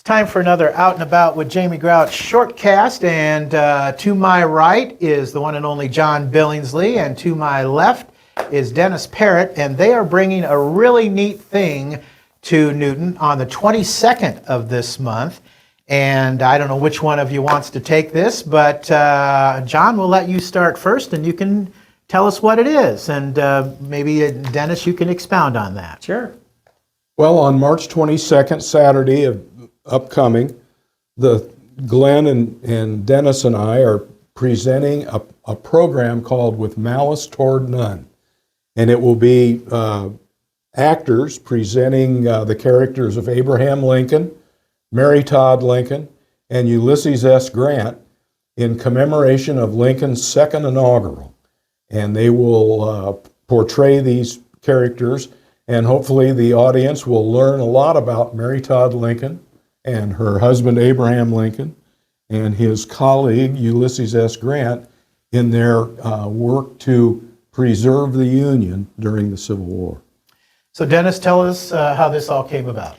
It's time for another Out and About with Jamie Grout Shortcast, and to my right is the one and only John Billingsley, and to my left is Dennis Parrott, and they are bringing a really neat thing to Newton on the 22nd of this month. And I don't know which one of you wants to take this, but John, we'll let you start first, and you can tell us what it is, and maybe Dennis, you can expound on that. Sure. Well, on March 22nd, Saturday of upcoming, Glenn and Dennis and I are presenting a program called With Malice Toward None. And it will be actors presenting the characters of Abraham Lincoln, Mary Todd Lincoln, and Ulysses S. Grant in commemoration of Lincoln's second inaugural. And they will portray these characters, and hopefully the audience will learn a lot about Mary Todd Lincoln and her husband Abraham Lincoln and his colleague Ulysses S. Grant in their work to preserve the Union during the Civil War. So Dennis, tell us how this all came about.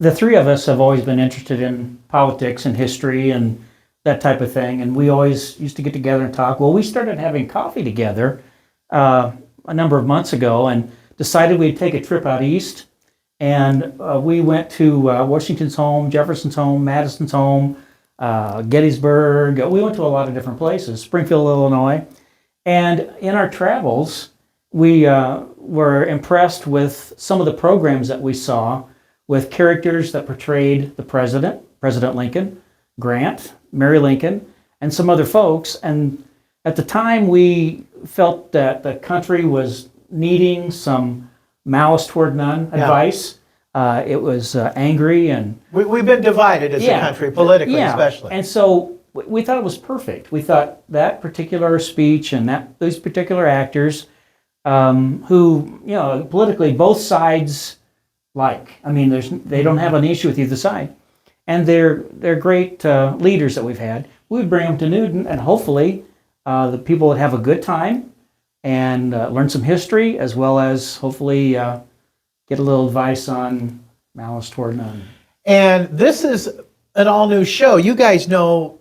The three of us have always been interested in politics and history and that type of thing, and we always used to get together and talk. Well, we started having coffee together a number of months ago and decided we'd take a trip out east. And we went to Washington's home, Jefferson's home, Madison's home, Gettysburg. We went to a lot of different places, Springfield, Illinois. And in our travels, we were impressed with some of the programs that we saw with characters that portrayed the president, President Lincoln, Grant, Mary Lincoln, and some other folks. And at the time, we felt that the country was needing some malice toward none advice. It was angry, and we've been divided as a country, politically especially. And so we thought it was perfect. We thought that particular speech and those particular actors who, politically both sides like. I mean, they don't have an issue with either side. And they're great leaders that we've had. We would bring them to Newton, and hopefully the people would have a good time and learn some history, as well as hopefully get a little advice on malice toward none. And this is an all-new show. You guys know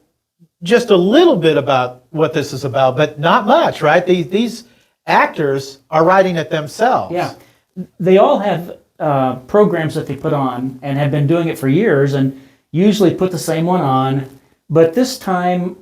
just a little bit about what this is about, but not much, right? These actors are writing it themselves. Yeah. They all have programs that they put on and have been doing it for years, and usually put the same one on. But this time,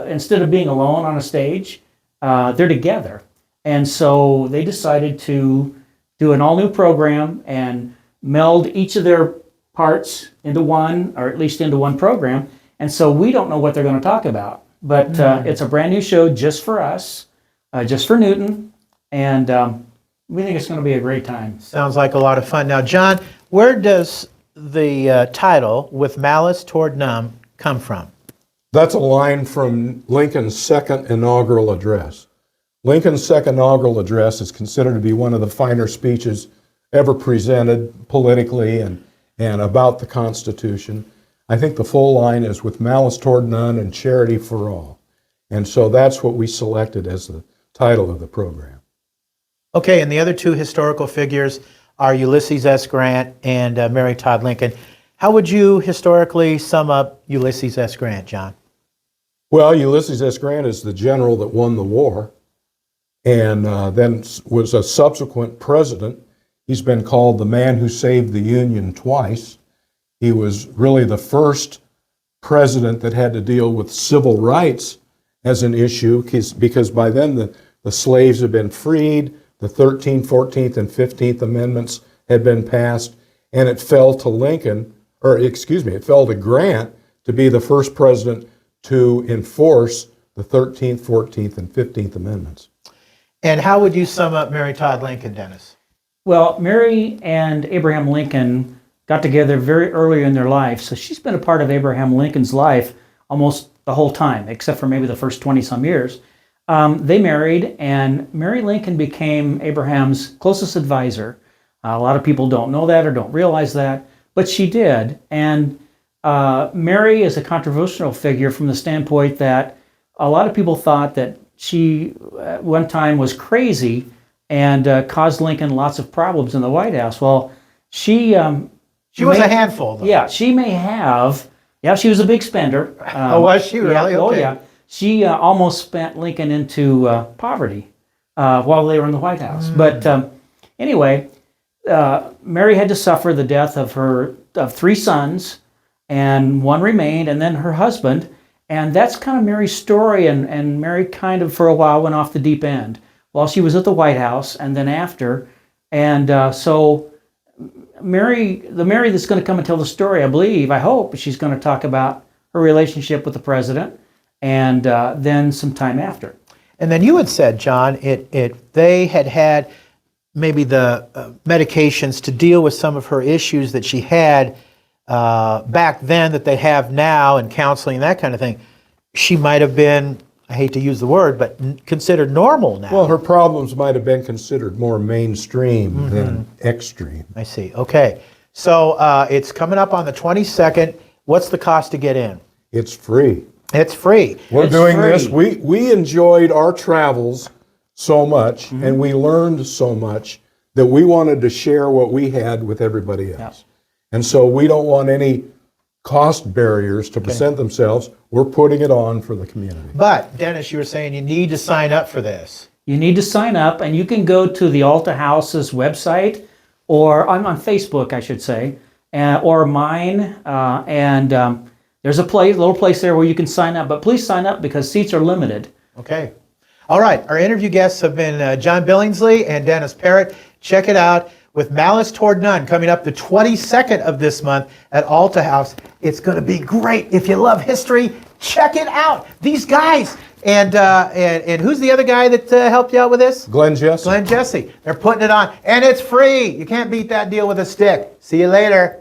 instead of being alone on a stage, they're together. And so they decided to do an all-new program and meld each of their parts into one, or at least into one program. And so we don't know what they're going to talk about. But it's a brand new show just for us, just for Newton. And we think it's going to be a great time. Sounds like a lot of fun. Now, John, where does the title, With Malice Toward None, come from? That's a line from Lincoln's second inaugural address. Lincoln's second inaugural address is considered to be one of the finer speeches ever presented politically and about the Constitution. I think the full line is With Malice Toward None and Charity for All. And so that's what we selected as the title of the program. Okay, and the other two historical figures are Ulysses S. Grant and Mary Todd Lincoln. How would you historically sum up Ulysses S. Grant, John? Well, Ulysses S. Grant is the general that won the war, and then was a subsequent president. He's been called the man who saved the Union twice. He was really the first president that had to deal with civil rights as an issue, because by then the slaves had been freed, the 13th, 14th, and 15th Amendments had been passed, and it fell to it fell to Grant to be the first president to enforce the 13th, 14th, and 15th Amendments. And how would you sum up Mary Todd Lincoln, Dennis? Well, Mary and Abraham Lincoln got together very early in their life, so she's been a part of Abraham Lincoln's life almost the whole time, except for maybe the first 20-some years. They married, and Mary Lincoln became Abraham's closest advisor. A lot of people don't know that or don't realize that, but she did. And Mary is a controversial figure from the standpoint that a lot of people thought that she at one time was crazy and caused Lincoln lots of problems in the White House. Well, she She was a handful, though. Yeah, she may have. Yeah, she was a big spender. Oh, was she really? Yeah, Okay. Oh, yeah. She almost spent Lincoln into poverty while they were in the White House. But anyway, Mary had to suffer the death of 3 sons, and 1 remained, and then her husband. And that's kind of Mary's story. And Mary kind of, for a while, went off the deep end while she was at the White House, and then after. And so the Mary that's going to come and tell the story, I hope, she's going to talk about her relationship with the president, and then some time after. And then you had said, John, they had maybe the medications to deal with some of her issues that she had back then that they have now, and counseling, that kind of thing. She might have been, I hate to use the word, but considered normal now. Well, her problems might have been considered more mainstream than extreme. I see. Okay. So it's coming up on the 22nd. What's the cost to get in? It's free. It's free. We're It's doing free. this. We enjoyed our travels so much, and we learned so much that we wanted to share what we had with everybody else. And so we don't want any cost barriers to present themselves. We're putting it on for the community. But, Dennis, you were saying you need to sign up for this. You need to sign up, and you can go to the Alta House's website, or I'm on Facebook, I should say, or mine, and there's a little place there where you can sign up. But please sign up because seats are limited. Okay. All right. Our interview guests have been John Billingsley and Dennis Parrott. Check it out with Malice Toward None coming up the 22nd of this month at Alta House. It's going to be great. If you love history, check it out. These guys. And who's the other guy that helped you out with this? Glen Jesse. Glen Jesse. They're putting it on. And it's free. You can't beat that deal with a stick. See you later.